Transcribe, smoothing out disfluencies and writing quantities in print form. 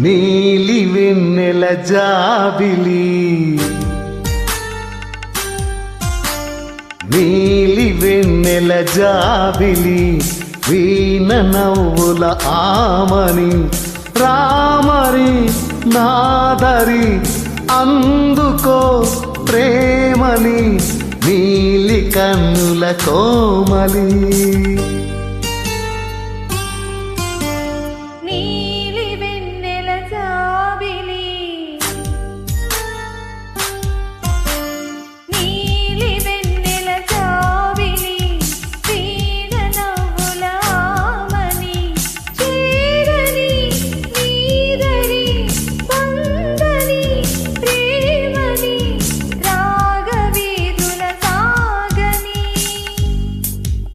నీలి వెన్నెల జాబిలి నీలి వెన్నెల జాబిలి వీణ నవ్వుల ఆమని రామరి నాదరి అందుకో ప్రేమని నీలి కన్నుల కోమలి